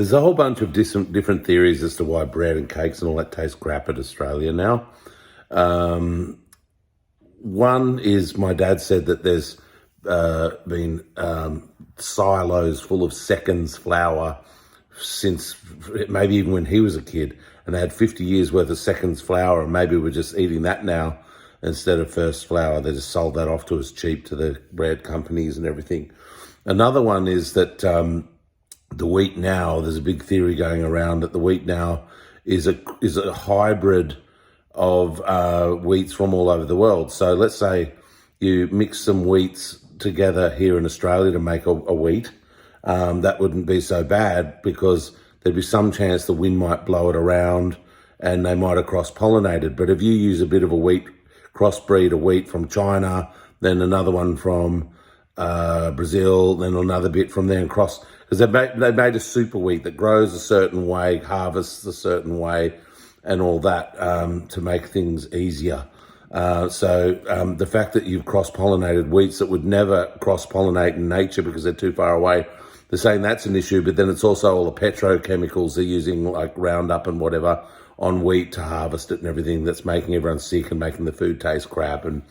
There's a whole bunch of different theories as to why bread and cakes and all that taste crap at Australia now. Um, One is my dad said that there's been silos full of seconds flour since maybe even when he was a kid, and they had 50 years worth of seconds flour, and maybe we're just eating that now instead of first flour. They just sold that off to us cheap to the bread companies and everything. Another one is that the wheat now, there's a big theory going around that the wheat now is a hybrid of wheats from all over the world. So let's say you mix some wheats together here in Australia to make a wheat. That wouldn't be so bad because there'd be some chance the wind might blow it around and they might have cross-pollinated. But if you use a bit of a wheat, crossbreed a wheat from China, then another one from Brazil, then another bit from there and cross, because they made a super wheat that grows a certain way, harvests a certain way, and all that to make things easier. So the fact that you've cross-pollinated wheats that would never cross-pollinate in nature because they're too far away, they're saying that's an issue, but then it's also all the petrochemicals they're using, like Roundup and whatever, on wheat to harvest it and everything, that's making everyone sick and making the food taste crap and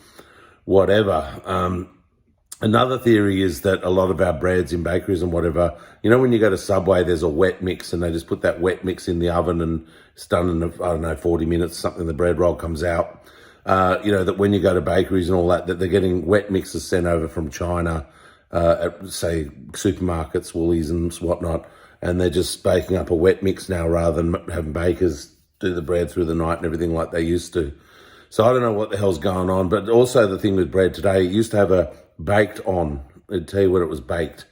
whatever. Another theory is that a lot of our breads in bakeries and whatever, when you go to Subway, there's a wet mix and they just put that wet mix in the oven and it's done in, 40 minutes, something, the bread roll comes out. That when you go to bakeries and all that they're getting wet mixes sent over from China, at, say, supermarkets, Woolies and whatnot, and they're just baking up a wet mix now rather than having bakers do the bread through the night and everything like they used to. So I don't know what the hell's going on, but also the thing with bread today, it used to have a baked on. It'd tell you when it was baked.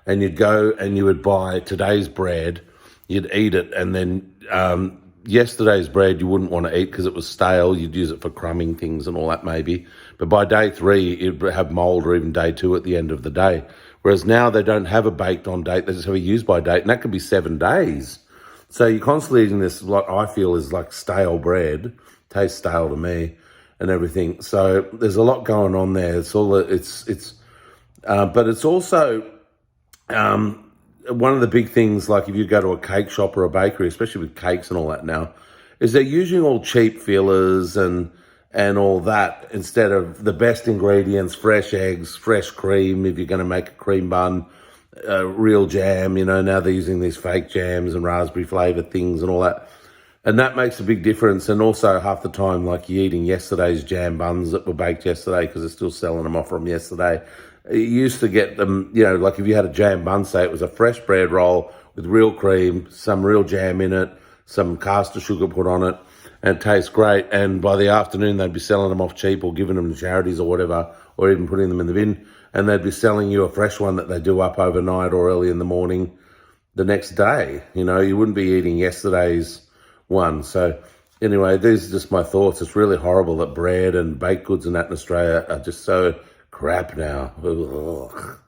And you'd go and you would buy today's bread, you'd eat it, and then yesterday's bread you wouldn't want to eat because it was stale. You'd use it for crumbing things and all that maybe. But by day 3, it'd have mold, or even day 2 at the end of the day. Whereas now they don't have a baked on date, they just have a use by date, and that could be 7 days. So you're constantly eating this, what I feel is like stale bread, tastes stale to me and everything. So there's a lot going on there. But it's also one of the big things, like if you go to a cake shop or a bakery, especially with cakes and all that now, is they're using all cheap fillers and all that instead of the best ingredients, fresh eggs, fresh cream, if you're going to make a cream bun, real jam. Now they're using these fake jams and raspberry flavoured things and all that. And that makes a big difference. And also half the time, like, you're eating yesterday's jam buns that were baked yesterday because they're still selling them off from yesterday. You used to get them, like if you had a jam bun, say it was a fresh bread roll with real cream, some real jam in it, some caster sugar put on it, and it tastes great. And by the afternoon, they'd be selling them off cheap or giving them to charities or whatever, or even putting them in the bin. And they'd be selling you a fresh one that they do up overnight or early in the morning the next day. You wouldn't be eating yesterday's one. So anyway, these are just my thoughts. It's really horrible that bread and baked goods and that in Australia are just so crap now. Ugh.